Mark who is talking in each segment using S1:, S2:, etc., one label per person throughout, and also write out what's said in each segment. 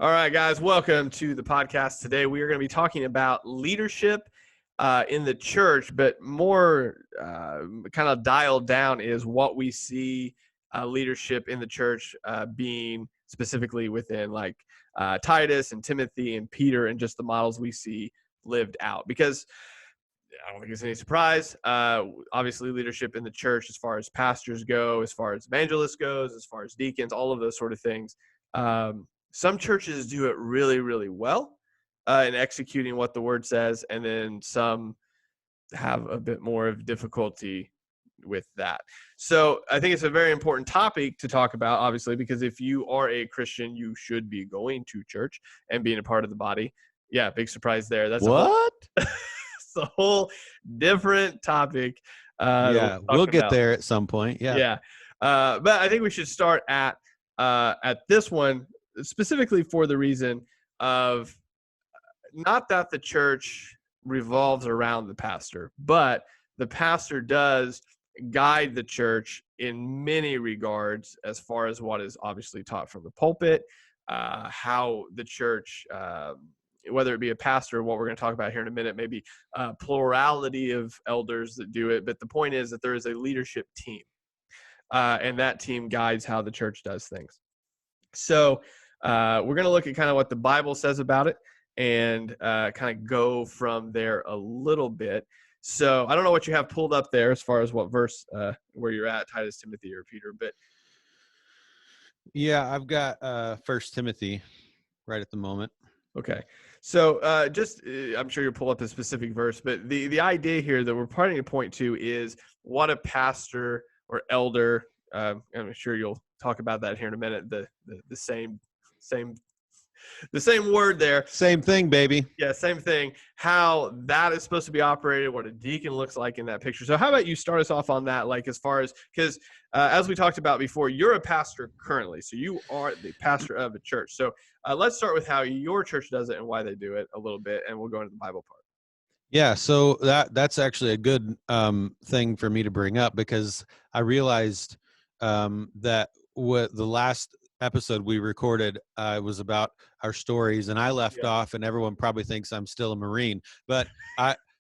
S1: All right, guys, welcome to the podcast. Today, we are going to be talking about leadership in the church, but more kind of dialed down is what we see leadership in the church being specifically within like Titus and Timothy and Peter and just the models we see lived out. Because I don't think it's any surprise. Obviously, leadership in the church, as far as pastors go, as far as evangelists goes, as far as deacons, all of those sort of things. Some churches do it really, really well in executing what the word says, and then some have a bit more of difficulty with that. So I think it's a very important topic to talk about, obviously, because if you are a Christian, you should be going to church and being a part of the body. Yeah, big surprise there. That's
S2: What?
S1: it's a whole different topic.
S2: Yeah, we'll get there at some point. Yeah.
S1: Yeah. But I think we should start at this one specifically for the reason of not that the church revolves around the pastor, but the pastor does guide the church in many regards as far as what is obviously taught from the pulpit, how the church, whether it be a pastor, what we're going to talk about here in a minute, maybe a plurality of elders that do it. But the point is that there is a leadership team, and that team guides how the church does things. So we're going to look at kind of what the Bible says about it and kind of go from there a little bit. So I don't know what you have pulled up there as far as what verse where you're at, Titus, Timothy, or Peter, but
S2: Yeah, I've got First Timothy right at the moment.
S1: okay. So I'm sure you'll pull up a specific verse, but the idea here that we're trying to point to is what a pastor or elder, I'm sure you'll talk about that here in a minute, the same word there.
S2: Same thing, baby.
S1: Yeah, same thing. How that is supposed to be operated, what a deacon looks like in that picture. So how about you start us off on that, like as far as, because as we talked about before, you're a pastor currently. So you are the pastor of a church. So let's start with how your church does it and why they do it a little bit, and we'll go into the Bible part.
S2: Yeah, so that's actually a good thing for me to bring up, because I realized that what the last episode we recorded was about our stories, and I left off, and everyone probably thinks I'm still a Marine, but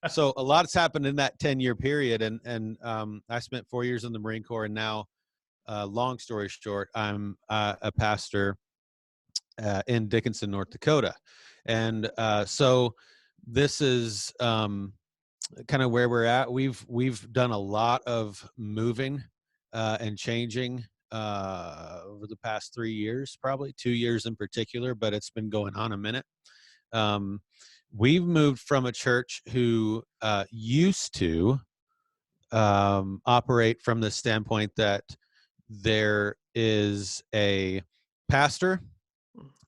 S2: so a lot's happened in that 10-year period, and I spent 4 years in the Marine Corps, and now, long story short, I'm a pastor in Dickinson, North Dakota, and so this is kind of where we're at. We've done a lot of moving and changing over the past 3 years, probably 2 years in particular, but it's been going on a minute. We've moved from a church who used to operate from the standpoint that there is a pastor,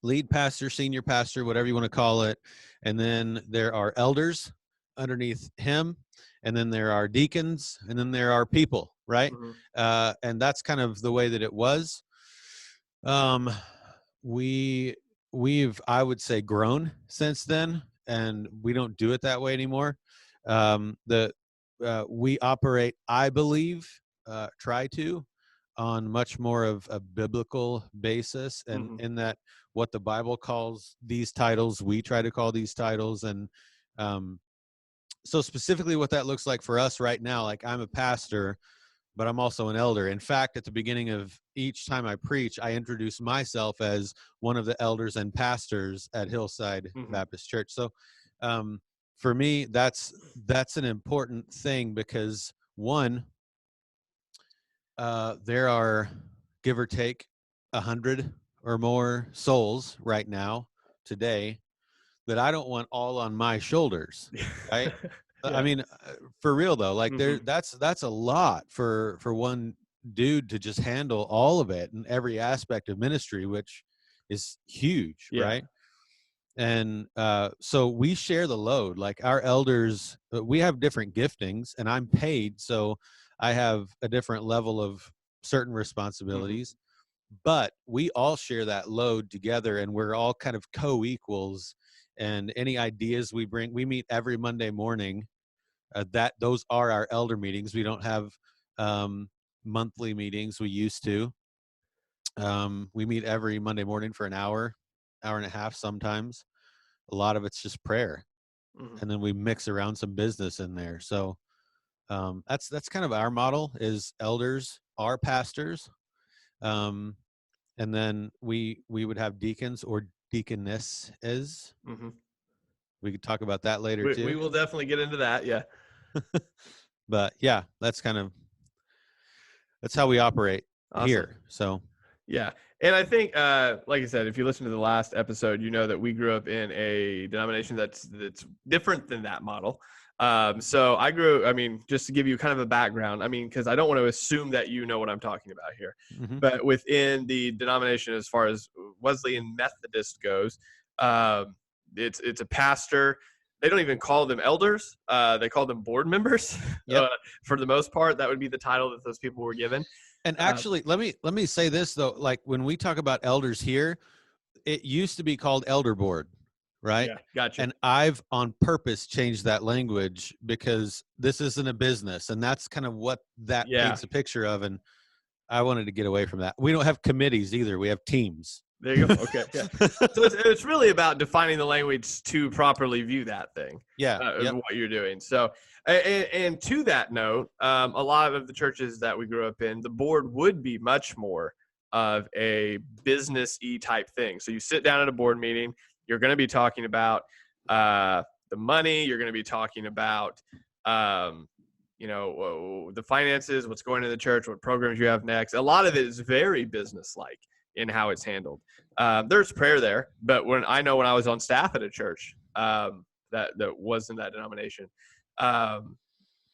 S2: lead pastor, senior pastor, whatever you want to call it, and then there are elders underneath him, and then there are deacons, and then there are people, right?
S1: Mm-hmm.
S2: And that's kind of the way that it was. We've I would say grown since then, and we don't do it that way anymore. We operate, I believe, try to, on much more of a biblical basis, and in that what the Bible calls these titles, we try to call these titles. And so specifically what that looks like for us right now, like I'm a pastor, but I'm also an elder. In fact, at the beginning of each time I preach, I introduce myself as one of the elders and pastors at Hillside Baptist Church. So for me, that's an important thing, because one, there are, give or take, 100 or more souls right now, today, that I don't want all on my shoulders, right? Yeah. I mean, for real though, like that's a lot for one dude to just handle all of it and every aspect of ministry, which is huge, right? And so we share the load. Like our elders, we have different giftings, and I'm paid, so I have a different level of certain responsibilities, but we all share that load together, and we're all kind of co-equals. And any ideas we bring, we meet every Monday morning. Those are our elder meetings. We don't have monthly meetings. We used to. We meet every Monday morning for an hour, hour and a half sometimes. A lot of it's just prayer,
S1: Hmm.
S2: and then we mix around some business in there. So that's kind of our model, is elders are pastors, um, and then we would have deacons or deaconesses.
S1: Hmm.
S2: We could talk about that later
S1: We
S2: too.
S1: will definitely get into that. Yeah.
S2: But yeah, that's how we operate
S1: Awesome.
S2: here. So
S1: Yeah. And I think, like I said, if you listen to the last episode, you know that we grew up in a denomination that's different than that model. So I mean, just to give you kind of a background, I mean, because I don't want to assume that you know what I'm talking about here,
S2: mhm.
S1: but within the denomination, as far as Wesleyan Methodist goes, um, it's a pastor. They don't even call them elders. They call them board members.
S2: Yep.
S1: For the most part, that would be the title that those people were given.
S2: And
S1: Uh,
S2: actually, let me say this though. Like when we talk about elders here, it used to be called elder board, right?
S1: yeah, gotcha.
S2: And I've on purpose changed that language because this isn't a business, and that's kind of what that
S1: Yeah,
S2: paints a picture of. And I wanted to get away from that. We don't have committees either. We have teams.
S1: there you go. Okay, yeah. So it's really about defining the language to properly view that thing,
S2: Yeah.
S1: of
S2: Yep.
S1: what you're doing. So, and to that note, a lot of the churches that we grew up in, the board would be much more of a business-y type thing. So you sit down at a board meeting, you're going to be talking about the money, you're going to be talking about um, the finances, what's going in the church, what programs you have next. A lot of it is very business-like in how it's handled. There's prayer there, but when I was on staff at a church that was in that denomination, um,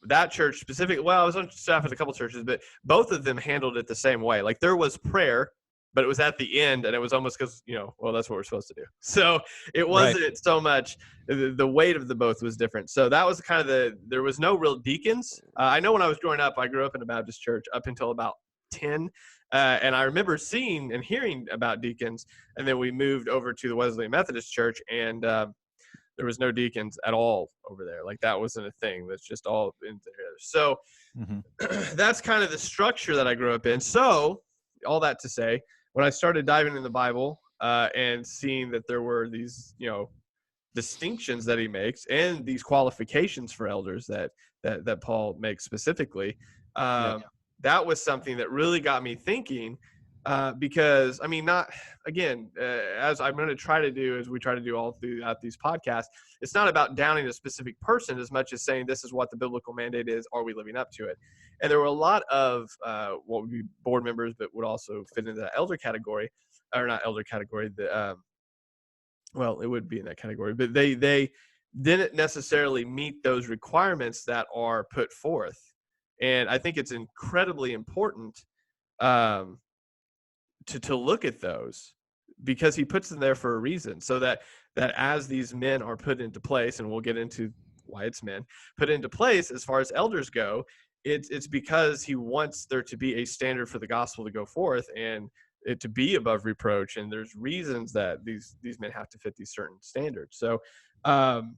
S1: that church specifically, well, I was on staff at a couple churches, but both of them handled it the same way. Like there was prayer, but it was at the end, and it was almost because well, that's what we're supposed to do. So it
S2: Right.
S1: wasn't so much the weight of the both was different. So that was kind of there was no real deacons. I know when I was growing up, I grew up in a Baptist church up until about 10. And I remember seeing and hearing about deacons, and then we moved over to the Wesleyan Methodist Church, and there was no deacons at all over there. Like that wasn't a thing. That's just all in there. So
S2: Hmm.
S1: that's kind of the structure that I grew up in. So all that to say, when I started diving in the Bible and seeing that there were these, distinctions that he makes and these qualifications for elders that Paul makes specifically,
S2: Yep.
S1: um, that was something that really got me thinking. Because I mean, not again, as I'm going to try to do, as we try to do all throughout these podcasts, it's not about downing a specific person as much as saying this is what the biblical mandate is. Are we living up to it? And there were a lot of what would be board members, but would also fit into the elder category, or not elder category. Well, it would be in that category, but they didn't necessarily meet those requirements that are put forth. And I think it's incredibly important um, to look at those because he puts them there for a reason, so that as these men are put into place, and we'll get into why it's men put into place as far as elders go, it's because he wants there to be a standard for the gospel to go forth and it to be above reproach, and there's reasons that these men have to fit these certain standards. So um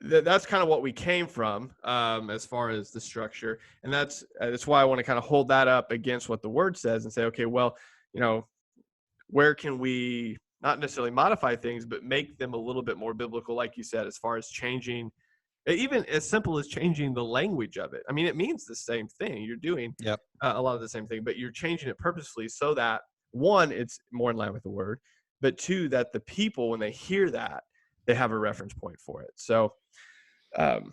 S1: that's kind of what we came from, as far as the structure, and that's why I want to kind of hold that up against what the word says and say, okay, well, you know, where can we not necessarily modify things, but make them a little bit more biblical, like you said, as far as changing, even as simple as changing the language of it. I mean, it means the same thing. You're doing
S2: Yep.
S1: a lot of the same thing, but you're changing it purposefully so that one, it's more in line with the word, but two, that the people, when they hear that, they have a reference point for it. So um,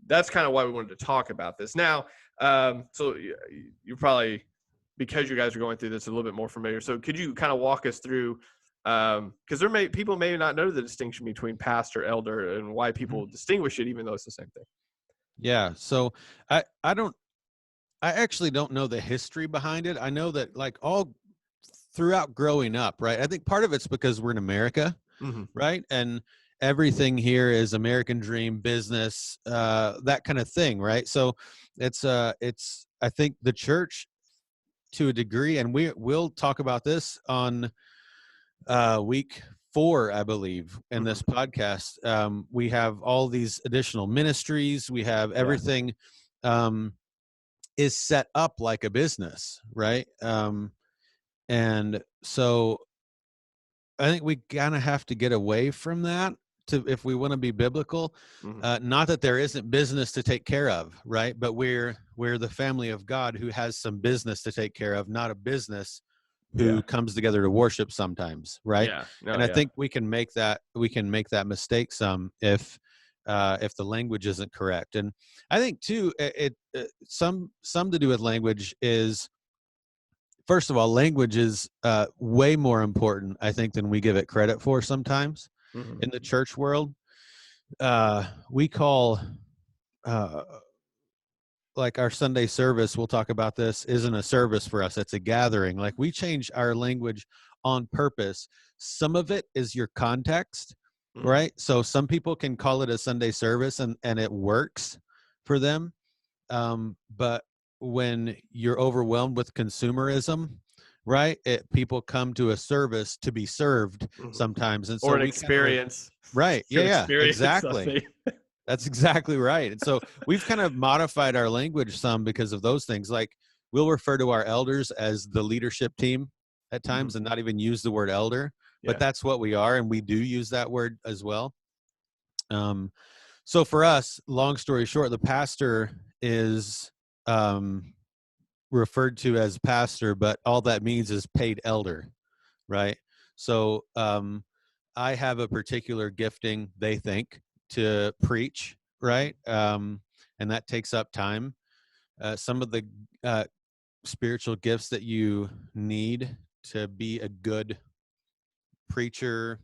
S1: that's kind of why we wanted to talk about this now. So you probably, because you guys are going through this, a little bit more familiar. So could you kind of walk us through, because people may not know the distinction between pastor, elder, and why
S2: Hmm.
S1: people distinguish it, even though it's the same thing.
S2: Yeah. So I actually don't know the history behind it. I know that like all throughout growing up, right? I think part of it's because we're in America,
S1: Mm-hmm.
S2: right? And everything here is American dream, business, that kind of thing, right? So it's I think the church to a degree, and we'll talk about this on week 4, I believe, in
S1: Mm-hmm.
S2: this podcast. We have all these additional ministries. We have
S1: Yeah.
S2: everything is set up like a business, right? And so I think we kind of have to get away from that if we want to be biblical.
S1: Hmm.
S2: Not that there isn't business to take care of, right? But we're the family of God who has some business to take care of, not a business
S1: Yeah.
S2: who comes together to worship sometimes, right?
S1: Yeah. No.
S2: And I
S1: Yeah.
S2: think we can make that mistake some if the language isn't correct. And I think too, some to do with language is, first of all, language is way more important, I think, than we give it credit for sometimes
S1: Hmm.
S2: in the church world. We call uh, like our Sunday service, we'll talk about this, isn't a service for us. It's a gathering. Like, we change our language on purpose. Some of it is your context,
S1: Hmm.
S2: right? So some people can call it a Sunday service and it works for them. But when you're overwhelmed with consumerism, right, people come to a service to be served
S1: Hmm.
S2: sometimes. And
S1: Or
S2: so
S1: an
S2: we kind of,
S1: experience
S2: right.
S1: to
S2: Yeah,
S1: experience
S2: exactly.
S1: something.
S2: That's exactly right. And so we've kind of modified our language some because of those things. Like, we'll refer to our elders as the leadership team at
S1: Hmm.
S2: times and not even use the word elder, but
S1: Yeah.
S2: that's what we are. And we do use that word as well. Um, so for us, long story short, the pastor is um, referred to as pastor, but all that means is paid elder, right? So I have a particular gifting, they think, to preach,
S1: Hmm.
S2: right? And that takes up time. Some of the uh, spiritual gifts that you need to be a good preacher,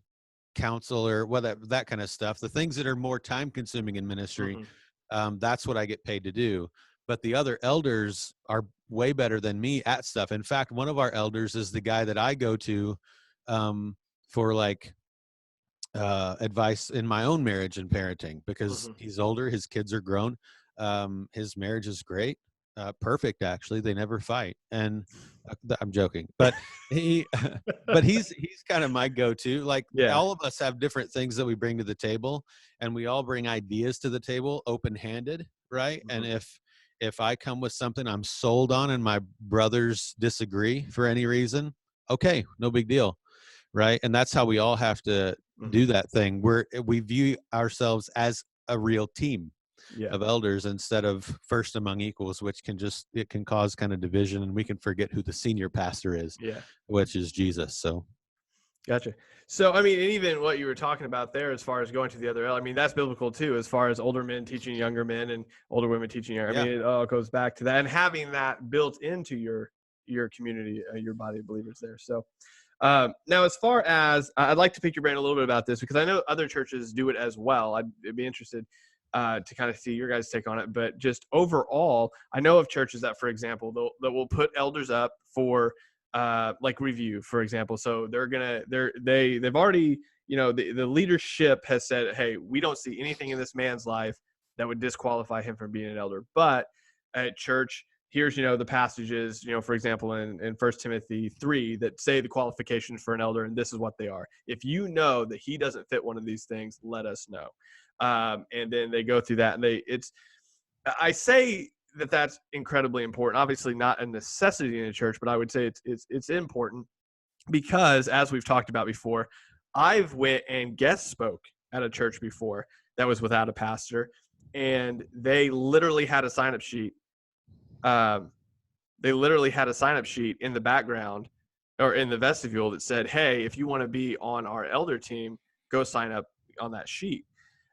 S2: counselor, that kind of stuff, the things that are more time consuming in ministry,
S1: Hmm.
S2: that's what I get paid to do. But the other elders are way better than me at stuff. In fact, one of our elders is the guy that I go to um, for like advice in my own marriage and parenting, because
S1: Hmm.
S2: he's older, his kids are grown, his marriage is great, perfect actually. They never fight, and I'm joking, but he, but he's kind of my go-to. Like,
S1: Yeah.
S2: all of us have different things that we bring to the table, and we all bring ideas to the table, open-handed, right? And
S1: Hmm.
S2: if I come with something I'm sold on and my brothers disagree for any reason, okay, no big deal, right? And that's how we all have to
S1: Hmm.
S2: do that thing. We view ourselves as a real team
S1: Yeah.
S2: of elders instead of first among equals, which it can cause kind of division, and we can forget who the senior pastor is,
S1: Yeah.
S2: which is Jesus. So
S1: Gotcha. So, I mean, and even what you were talking about there, as far as going to the other, I mean, that's biblical too, as far as older men teaching younger men and older women teaching younger. I
S2: yeah,
S1: mean, it all goes back to that, and having that built into your community, your body of believers there. So, now, as far as I'd like to pick your brain a little bit about this because I know other churches do it as well. I'd be interested to kind of see your guys' take on it. But just overall, I know of churches that, for example, that will put elders up for like review, for example. So they've already, the leadership has said, hey, we don't see anything in this man's life that would disqualify him from being an elder. But at church, here's the passages, for example, in 1 Timothy 3 that say the qualifications for an elder, and this is what they are. If you know that he doesn't fit one of these things, let us know. And then they go through that, and I say that that's incredibly important. Obviously not a necessity in a church, but I would say it's important because, as we've talked about before, I've went and guest spoke at a church before that was without a pastor, and they literally had a sign up sheet. um, they literally had a sign up sheet in the background or in the vestibule that said, hey, if you want to be on our elder team, go sign up on that sheet.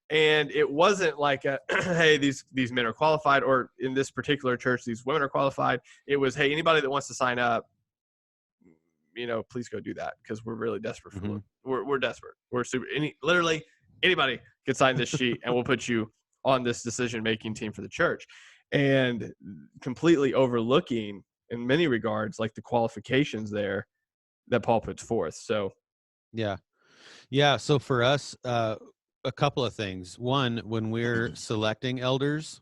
S1: And it wasn't like hey, these men are qualified, or in this particular church these women are qualified. It was, hey, anybody that wants to sign up, please go do that, because we're really desperate
S2: hmm
S1: we're desperate. We're super literally anybody can sign this sheet and we'll put you on this decision making team for the church. And completely overlooking in many regards like the qualifications there that Paul puts forth. So
S2: yeah, yeah. So for us, a couple of things. One, when we're selecting elders,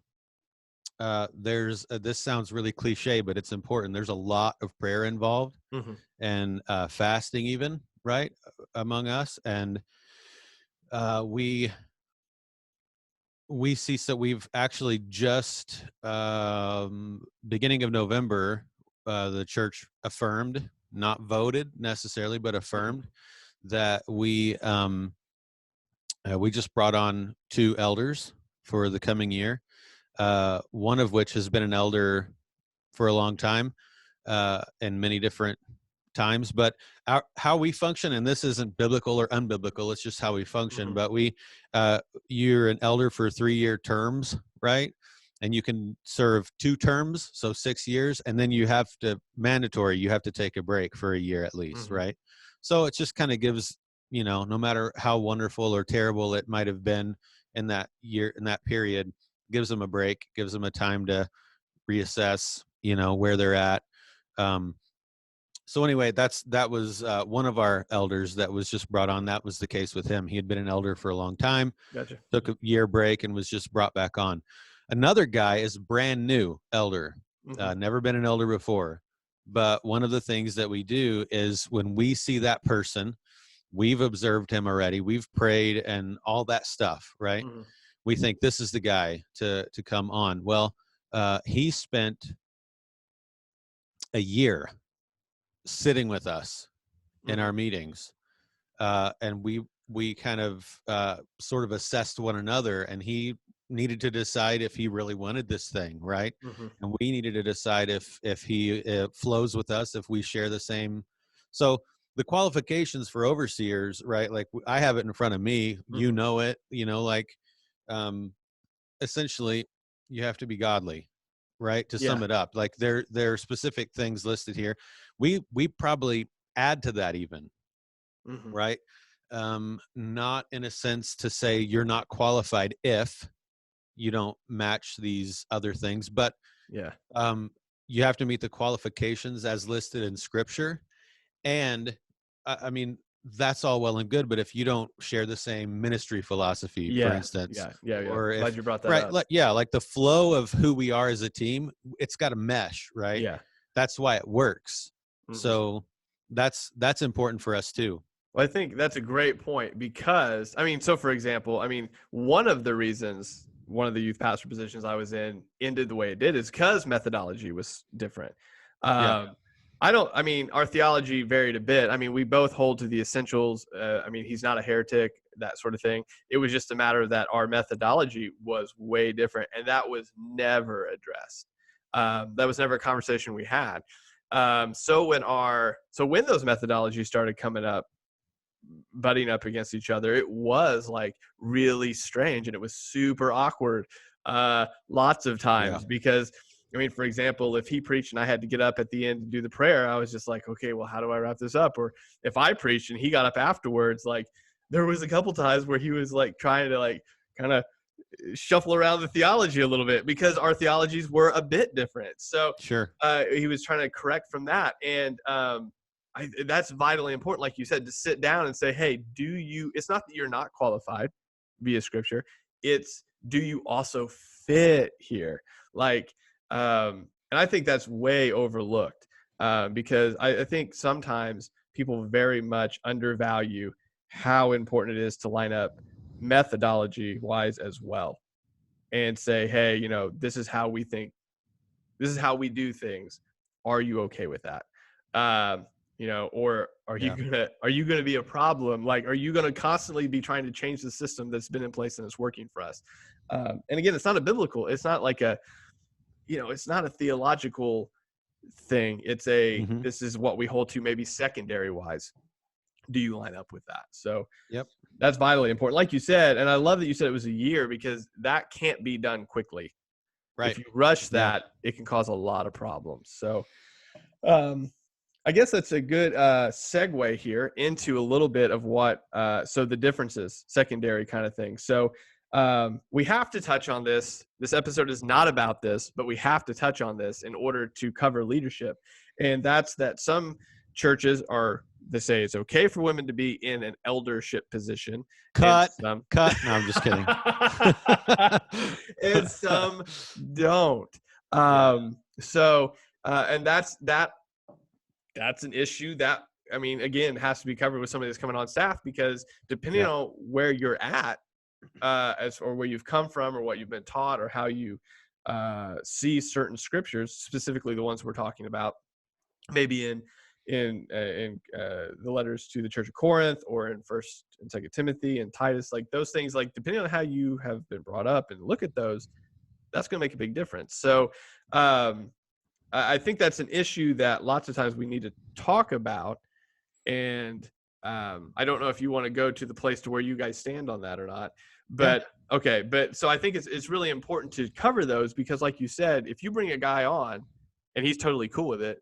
S2: there's this sounds really cliche, but it's important. There's a lot of prayer involved,
S1: mhm,
S2: and fasting, even, right, among us. And we see, so we've actually just beginning of November, the church affirmed, not voted necessarily, but
S1: mhm,
S2: affirmed that we just brought on 2 elders for the coming year. One of which has been an elder for a long time, in many different times. But how we function, and this isn't biblical or unbiblical, it's just how we function.
S1: Mm-hmm.
S2: But you're an elder for 3-year terms, right? And you can serve 2 terms, so 6 years, and then you have to take a break for a year at least,
S1: Mm-hmm.
S2: right? So it just kind of gives, no matter how wonderful or terrible it might have been in that year, in that period, gives them a break, gives them a time to reassess, where they're at. So anyway, that was one of our elders that was just brought on. That was the case with him. He had been an elder for a long time,
S1: Gotcha.
S2: took a year break, and was just brought back on. Another guy is brand new elder,
S1: Mm-hmm.
S2: never been an elder before. But one of the things that we do is when we see that person, we've observed him already, we've prayed and all that stuff, right?
S1: Mm-hmm.
S2: We think this is the guy to come on. Well, he spent a year sitting with us in
S1: Mm-hmm.
S2: our meetings, and we kind of sort of assessed one another, and he needed to decide if he really wanted this thing, right?
S1: Mm-hmm.
S2: And we needed to decide if he flows with us, if we share the same. So the qualifications for overseers, right? Like I have it in front of me,
S1: Mm-hmm.
S2: it, like um, essentially you have to be godly, right? To
S1: Yeah.
S2: sum it up, like there are specific things listed here. We probably add to that even,
S1: Mm-hmm.
S2: right? Not in a sense to say you're not qualified if you don't match these other things, but
S1: Yeah.
S2: um, you have to meet the qualifications as listed in Scripture. And I mean, that's all well and good, but if you don't share the same ministry philosophy, for
S1: Yeah.
S2: instance,
S1: Yeah. Yeah. Yeah.
S2: or
S1: Glad
S2: if
S1: you brought that
S2: right,
S1: up.
S2: like the flow of who we are as a team, it's got to mesh, right?
S1: Yeah.
S2: That's why it works.
S1: Mm-hmm.
S2: So that's important for us too.
S1: Well, I think that's a great point because, I mean, so for example, I mean, one of the reasons one of the youth pastor positions I was in ended the way it did is because methodology was different.
S2: Yeah,
S1: I mean, our theology varied a bit. I mean, we both hold to the essentials. I mean, he's not a heretic, that sort of thing. It was just a matter that our methodology was way different, and that was never addressed. That was never a conversation we had. So when those methodologies started coming up, butting up against each other, it was like really strange and it was super awkward lots of
S2: yeah,
S1: times because I mean, for example, if he preached and I had to get up at the end to do the prayer, I was just like, okay, well, how do I wrap this up? Or if I preached and he got up afterwards, like there was a couple times where he was like trying to like kind of shuffle around the theology a little bit because our theologies were a bit different. So
S2: sure.
S1: he was trying to correct from that. And that's vitally important, like you said, to sit down and say, hey, it's not that you're not qualified via scripture. It's, do you also fit here? Like, and I think that's way overlooked because I think sometimes people very much undervalue how important it is to line up methodology wise as well and say, hey, this is how we think, this is how we do things. Are you okay with that? Or
S2: Yeah,
S1: are you gonna be a problem? Like, are you gonna constantly be trying to change the system that's been in place and it's working for us? And again, it's not a biblical, it's not like it's not a theological thing. It's
S2: hmm,
S1: this is what we hold to, maybe secondary wise. Do you line up with that? So
S2: yep,
S1: that's vitally important, like you said. And I love that you said it was a year because that can't be done quickly.
S2: right,
S1: If you rush
S2: yeah,
S1: that, it can cause a lot of problems. So um, I guess that's a good segue here into a little bit of what, so the differences, secondary kind of thing. So we have to touch on this. This episode is not about this, but we have to touch on this in order to cover leadership. And that's that some churches they say it's okay for women to be in an eldership position. And
S2: cut,
S1: some,
S2: cut. No, I'm just kidding.
S1: and some don't.
S2: Yeah,
S1: And that's an issue that, I mean, again, has to be covered with somebody that's coming on staff because depending
S2: yeah,
S1: on where you're at, or where you've come from or what you've been taught or how you see certain scriptures, specifically the ones we're talking about, maybe in the letters to the Church of Corinth, or in First and Second Timothy and Titus. Like those things, like depending on how you have been brought up and look at those, that's going to make a big difference. So I think that's an issue that lots of times we need to talk about. And I don't know if you want to go to the place to where you guys stand on that or not, but yeah. Okay. But so I think it's really important to cover those, because like you said, if you bring a guy on and he's totally cool with it,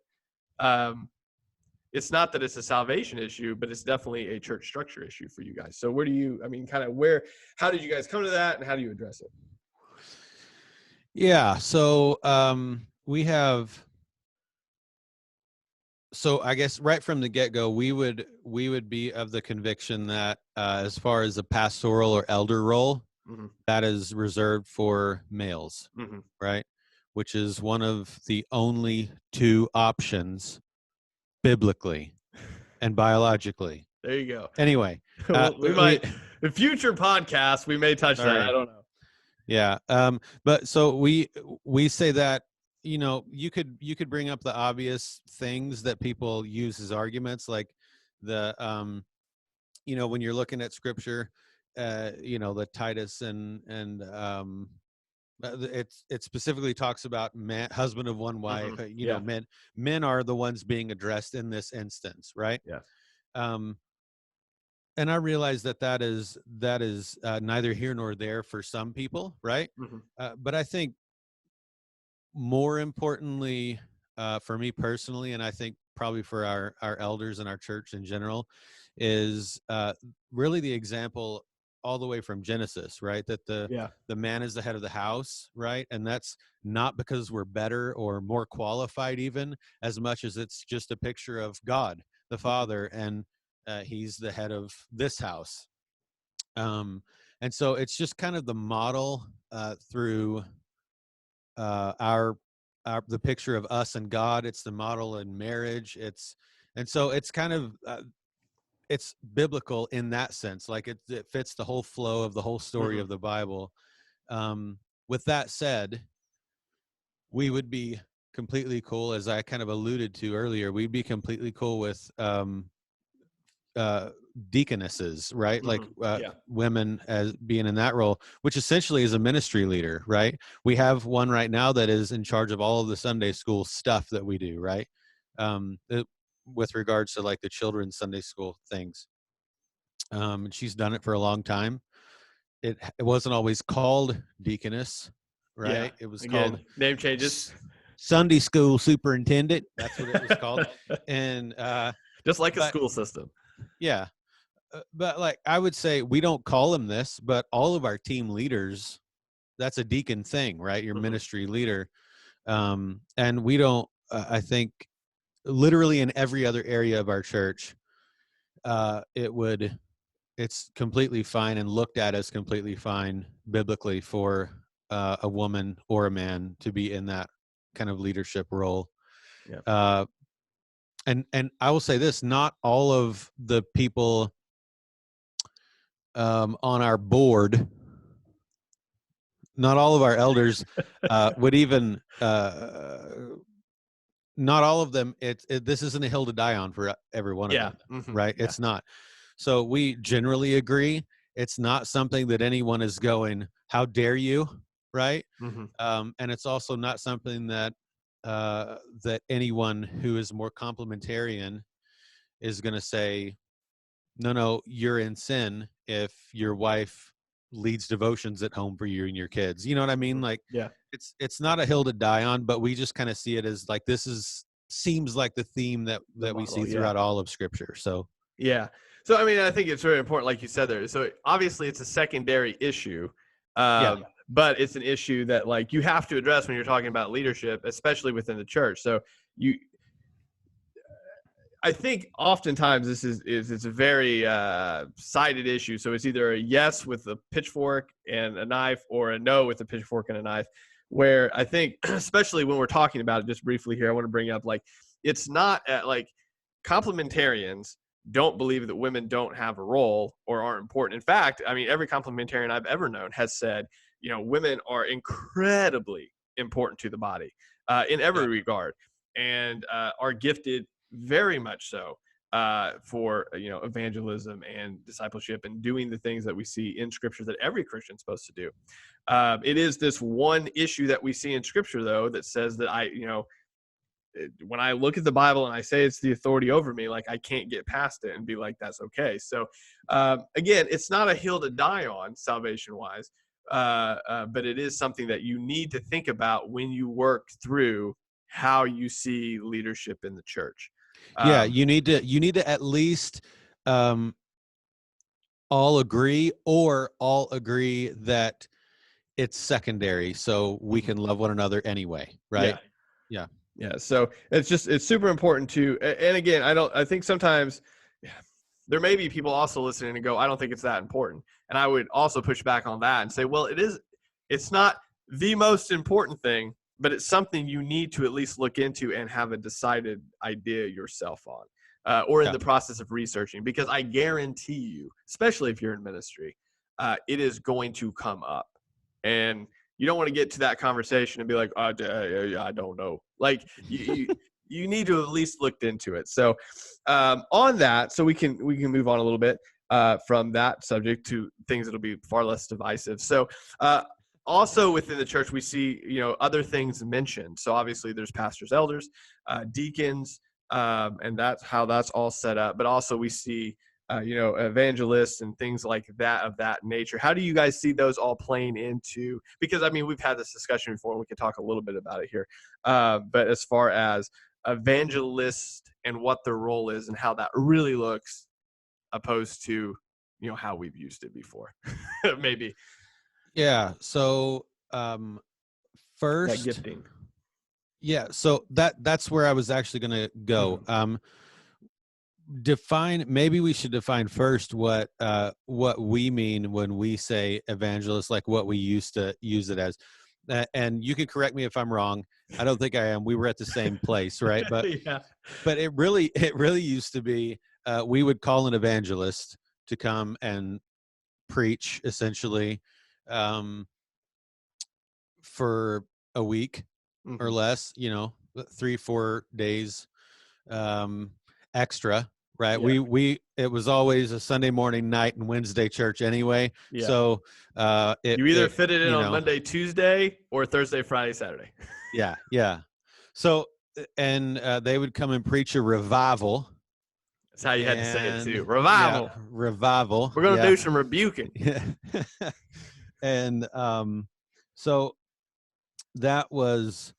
S1: it's not that it's a salvation issue, but it's definitely a church structure issue for you guys. So where do you, I mean, kind of how did you guys come to that, and how do you address it?
S2: Yeah. So so I guess right from the get-go, we would be of the conviction that as far as the pastoral or elder role, mm-hmm. that is reserved for males, mm-hmm. right? Which is one of the only two options biblically and biologically.
S1: There you go.
S2: Anyway,
S1: we might in future podcasts we may touch that. Right. I don't know.
S2: Yeah. But so we say that, you know, you could bring up the obvious things that people use as arguments, like the you know, when you're looking at scripture, you know, the Titus and it specifically talks about man, husband of one wife. Mm-hmm. You know, men are the ones being addressed in this instance, right?
S1: Yes.
S2: And I realize that is neither here nor there for some people, right? Mm-hmm. But I think more importantly, for me personally, and I think probably for our elders and our church in general, is really the example all the way from Genesis, right? That the man is the head of the house, right? And that's not because we're better or more qualified even, as much as it's just a picture of God, the Father, and he's the head of this house. And so it's just kind of the model through the picture of us and God. It's the model in marriage. And so it's kind of it's biblical in that sense. Like it fits the whole flow of the whole story of the Bible. With that said, we would be completely cool, as I kind of alluded to earlier, we'd be completely cool with deaconesses, right? Like women as being in that role, which essentially is a ministry leader, right? We have one right now that is in charge of all of the Sunday school stuff that we do, right? With regards to like the children's Sunday school things. And she's done it for a long time. It wasn't always called deaconess, right? Yeah. It was called
S1: name changes.
S2: Sunday school superintendent. That's what it was called. And
S1: just like a school system.
S2: Yeah. But like I would say, we don't call them this, but all of our team leaders, that's a deacon thing, right? Your ministry leader. And we don't, I think literally in every other area of our church, it's completely fine and looked at as completely fine biblically for a woman or a man to be in that kind of leadership role. Yeah. And I will say this, not all of the people on our board, not all of our elders would even, not all of them, this isn't a hill to die on for every one of them, right? Yeah. It's not. So we generally agree. It's not something that anyone is going, how dare you, right? And it's also not something that that anyone who is more complementarian is going to say, no, you're in sin if your wife leads devotions at home for you and your kids. You know what I mean? Like, it's not a hill to die on, but we just kind of see it as like, seems like the theme that we see throughout all of Scripture. So,
S1: yeah. So, I mean, I think it's very important, like you said there. So obviously it's a secondary issue, but it's an issue that like you have to address when you're talking about leadership, especially within the church. So I think oftentimes this is a very sided issue. So it's either a yes with a pitchfork and a knife, or a no with a pitchfork and a knife, where I think, especially when we're talking about it, just briefly here, I want to bring up, like, it's not like complementarians don't believe that women don't have a role or aren't important. In fact, I mean, every complementarian I've ever known has said, you know, women are incredibly important to the body in every regard, and are gifted very much so for evangelism and discipleship and doing the things that we see in Scripture that every Christian's supposed to do. It is this one issue that we see in Scripture, though, that says that when I look at the Bible and I say it's the authority over me, like I can't get past it and be like, that's okay. So again, it's not a hill to die on salvation wise, but it is something that you need to think about when you work through how you see leadership in the church.
S2: Yeah, you need to at least all agree that it's secondary, so we can love one another anyway, right?
S1: Yeah. So it's super important to, and again, I think sometimes there may be people also listening and go, I don't think it's that important. And I would also push back on that and say, well, it's not the most important thing, but it's something you need to at least look into and have a decided idea yourself on, or in the process of researching, because I guarantee you, especially if you're in ministry, it is going to come up. And you don't want to get to that conversation and be like, I don't know. Like you need to at least looked into it. So on that, so we can move on a little bit from that subject to things that'll be far less divisive. So also within the church, we see other things mentioned. So obviously there's pastors, elders, deacons, and that's how that's all set up. But also we see evangelists and things like that of that nature. How do you guys see those all playing into? Because I mean, we've had this discussion before, and we can talk a little bit about it here. But as far as evangelist and what their role is and how that really looks, opposed to how we've used it before, maybe.
S2: Yeah. So first,
S1: that gifting.
S2: Yeah. So that's where I was actually going to go. Maybe we should define first what we mean when we say evangelist, like what we used to use it as. And you can correct me if I'm wrong. I don't think I am. We were at the same place, right? But but it really used to be we would call an evangelist to come and preach essentially for a week or less, 3-4 days extra, right? We it was always a Sunday morning, night, and Wednesday church anyway. So
S1: you either fit it in on Monday, Tuesday, or Thursday, Friday, Saturday.
S2: Yeah. So and they would come and preach a revival.
S1: That's how you had to say it too. Revival.
S2: Yeah, revival.
S1: We're gonna do some rebuking.
S2: Yeah. And so that was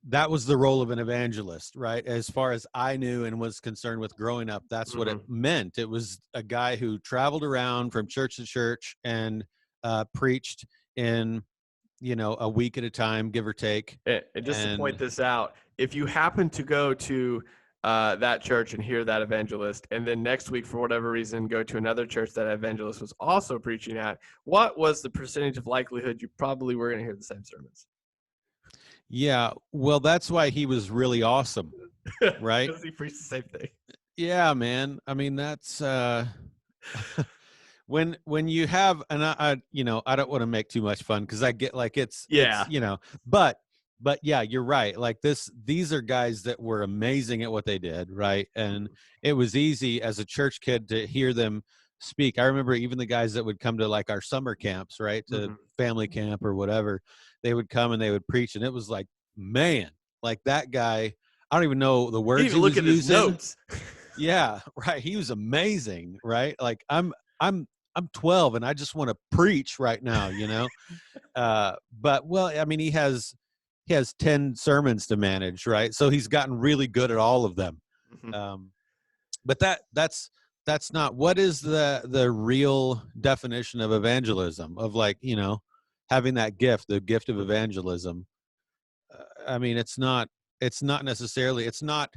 S2: the role of an evangelist, right? As far as I knew and was concerned with growing up, that's what it meant. It was a guy who traveled around from church to church and preached in, a week at a time, give or take.
S1: And just to point this out, if you happen to go to that church and hear that evangelist, and then next week, for whatever reason, go to another church that evangelist was also preaching at, what was the percentage of likelihood you probably were going to hear the same sermons?
S2: Yeah, well, that's why he was really awesome, right?
S1: Because he preached the same thing.
S2: Yeah, man. I mean, that's when you have, and I don't want to make too much fun because I get like it's but yeah, you're right. Like these are guys that were amazing at what they did, right? And it was easy as a church kid to hear them speak. I remember even the guys that would come to like our summer camps, right, to family camp or whatever. They would come and they would preach, and it was like, man, like that guy. I don't even know the words he was using.
S1: His notes.
S2: Yeah, right. He was amazing, right? Like I'm 12 and I just want to preach right now, But well, I mean, he has 10 sermons to manage, right? So he's gotten really good at all of them. But that's not what is the real definition of evangelism, of like, having that gift, the gift of evangelism. I mean, it's not necessarily, it's not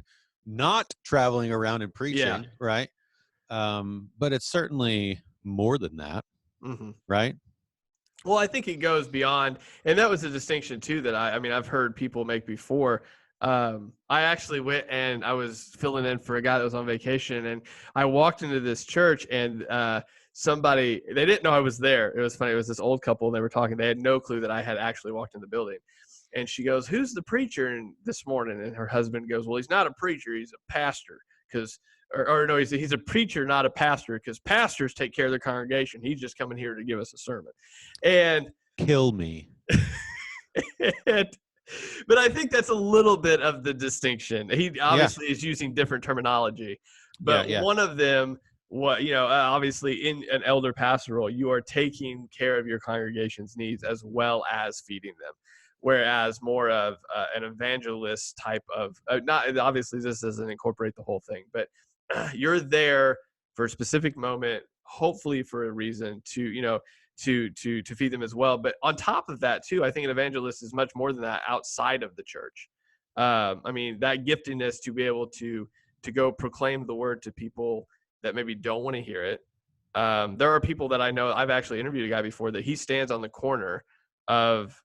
S2: traveling around and preaching, right? But it's certainly more than that, right?
S1: Well, I think it goes beyond, and that was a distinction too that I mean, I've heard people make before. I actually went and I was filling in for a guy that was on vacation, and I walked into this church, and somebody, they didn't know I was there. It was funny. It was this old couple, and they were talking. They had no clue that I had actually walked in the building. And she goes, "Who's the preacher this morning?" And her husband goes, "Well, he's not a preacher, he's a pastor, because or no, he's a preacher, not a pastor, because pastors take care of their congregation. He's just coming here to give us a sermon." And
S2: Kill me.
S1: and, but I think that's a little bit of the distinction. He obviously
S2: Yeah.
S1: is using different terminology,
S2: Yeah.
S1: but
S2: Yeah.
S1: one of them, what obviously in an elder pastoral, you are taking care of your congregation's needs as well as feeding them. Whereas more of an evangelist type of not obviously this doesn't incorporate the whole thing, but you're there for a specific moment, hopefully for a reason to feed them as well. But on top of that too, I think an evangelist is much more than that outside of the church. I mean, that giftedness to be able to go proclaim the word to people that maybe don't want to hear it. There are people that I know. I've actually interviewed a guy before that he stands on the corner of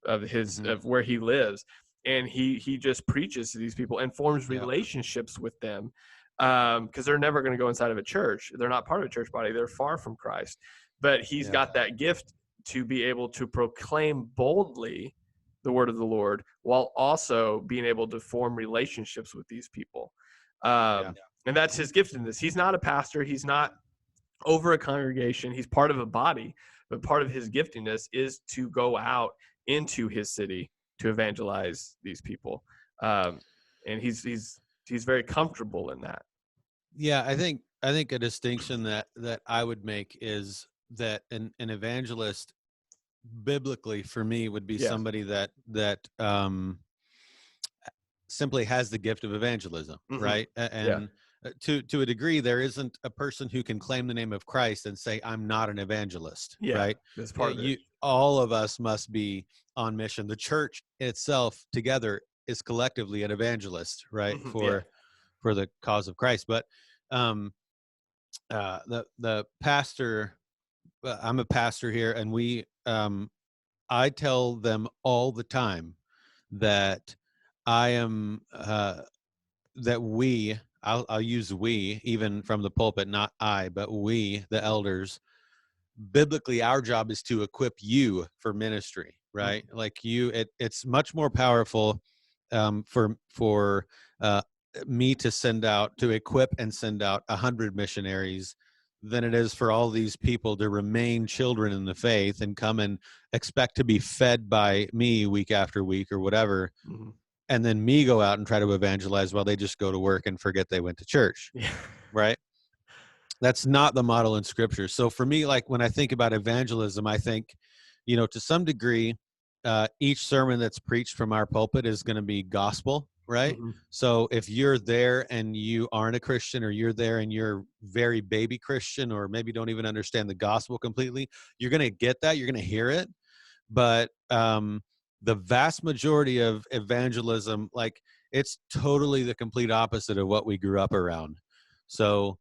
S1: where he lives, and he just preaches to these people and forms relationships with them, because they're never going to go inside of a church. They're not part of a church body. They're far from Christ. But he's got that gift to be able to proclaim boldly the word of the Lord while also being able to form relationships with these people. And that's his giftedness. He's not a pastor. He's not over a congregation. He's part of a body, but part of his giftedness is to go out into his city to evangelize these people. And he's very comfortable in that.
S2: Yeah, I think a distinction that I would make is that an evangelist biblically for me would be somebody that simply has the gift of evangelism, right? And to a degree, there isn't a person who can claim the name of Christ and say, "I'm not an evangelist," right?
S1: That's part of it.
S2: All of us must be on mission. The church itself together is collectively an evangelist, right? For the cause of Christ. But the pastor, I'm a pastor here, and we I tell them all the time that I am that we I'll use we even from the pulpit, not I, but we, the elders, biblically our job is to equip you for ministry, right? Like it's much more powerful for me to equip and send out 100 missionaries than it is for all these people to remain children in the faith and come and expect to be fed by me week after week or whatever, and then me go out and try to evangelize while they just go to work and forget they went to church. Right? That's not the model in scripture. So for me, like when I think about evangelism, I think, to some degree, each sermon that's preached from our pulpit is going to be gospel, right? So if you're there and you aren't a Christian, or you're there and you're very baby Christian, or maybe don't even understand the gospel completely, you're going to get that. You're going to hear it. But the vast majority of evangelism, like, it's totally the complete opposite of what we grew up around. So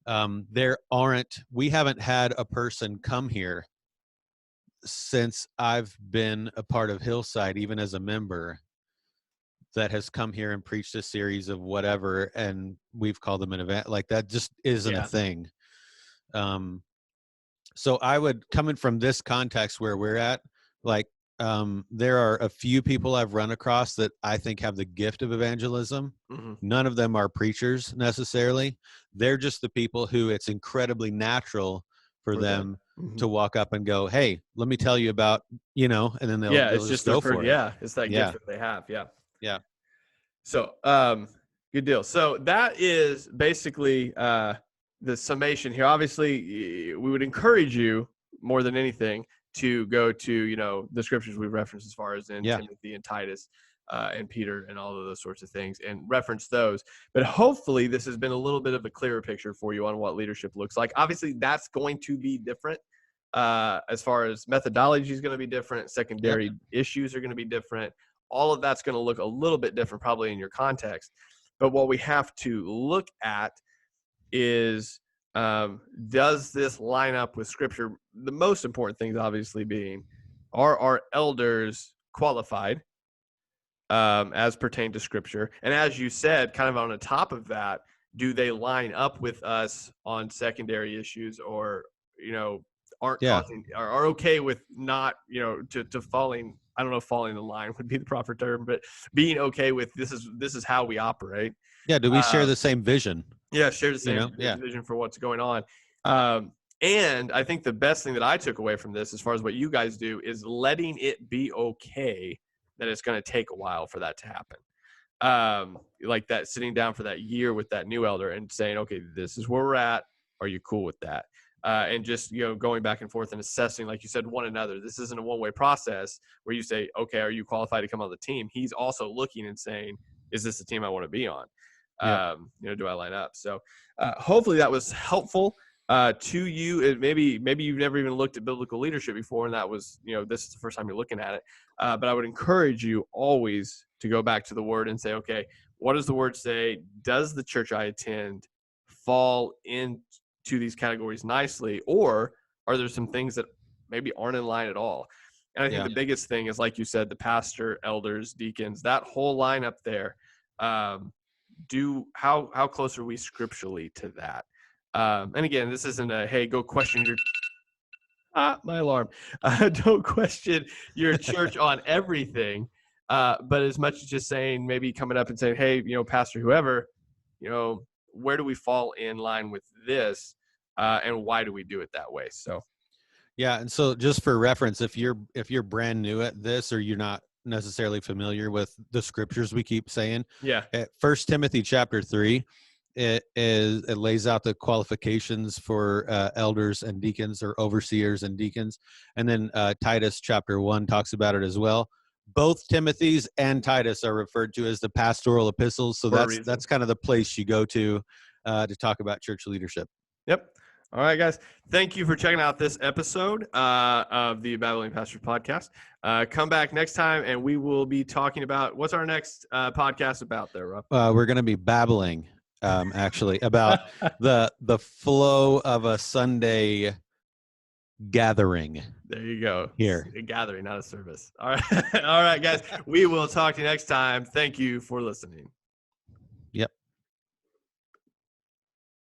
S2: we haven't had a person come here since I've been a part of Hillside, even as a member, that has come here and preached a series of whatever, and we've called them an event. Like, that just isn't a thing. So I would, coming from this context where we're at, like, there are a few people I've run across that I think have the gift of evangelism. None of them are preachers necessarily. They're just the people who it's incredibly natural for them to walk up and go, "Hey, let me tell you about," and then they'll just go for it.
S1: Yeah, it's that gift that they have.
S2: Yeah.
S1: So, good deal. So that is basically the summation here. Obviously, we would encourage you more than anything to go to, the scriptures we've referenced as far as in Timothy and Titus and Peter and all of those sorts of things, and reference those. But hopefully this has been a little bit of a clearer picture for you on what leadership looks like. Obviously, that's going to be different. As far as methodology is going to be different, secondary issues are going to be different. All of that's going to look a little bit different probably in your context. But what we have to look at is, does this line up with scripture? The most important things obviously being, are our elders qualified as pertain to scripture? And as you said, kind of on the top of that, do they line up with us on secondary issues, or,
S2: Yeah.
S1: are okay with not, to falling. I don't know if falling in line would be the proper term, but being okay with this is how we operate.
S2: Yeah. Do we share the same vision?
S1: Yeah, share the
S2: You
S1: same
S2: know? Yeah.
S1: vision for what's going on. And I think the best thing that I took away from this, as far as what you guys do, is letting it be okay that it's going to take a while for that to happen. Like that, sitting down for that year with that new elder and saying, okay, this is where we're at. Are you cool with that? And just, going back and forth and assessing, like you said, one another. This isn't a one-way process where you say, okay, are you qualified to come on the team? He's also looking and saying, is this the team I want to be on?
S2: Yep.
S1: Do I line up? So hopefully that was helpful to you. Maybe you've never even looked at biblical leadership before, and that was, this is the first time you're looking at it. But I would encourage you always to go back to the Word and say, okay, what does the Word say? Does the church I attend fall into these categories nicely, or are there some things that maybe aren't in line at all? And I think the biggest thing is, like you said, the pastor, elders, deacons, that whole line up there. How close are we scripturally to that? And again, this isn't a, hey, go question your my alarm. Don't question your church on everything. But as much as just saying, maybe coming up and saying, hey, pastor, whoever, where do we fall in line with this? And why do we do it that way? So.
S2: Yeah. And so just for reference, if you're brand new at this, or you're not necessarily familiar with the scriptures we keep saying, at 1 Timothy chapter 3, it lays out the qualifications for elders and deacons, or overseers and deacons. And then Titus chapter 1 talks about it as well. Both Timothy's and Titus are referred to as the pastoral epistles. So that's kind of the place you go to talk about church leadership.
S1: Yep. All right, guys. Thank you for checking out this episode of the Babbling Pastors podcast. Come back next time, and we will be talking about, what's our next podcast about there, Rob?
S2: We're going to be babbling, actually, about the flow of a Sunday gathering.
S1: There you go.
S2: Here.
S1: A gathering, not a service. All right. All right, guys. We will talk to you next time. Thank you for listening.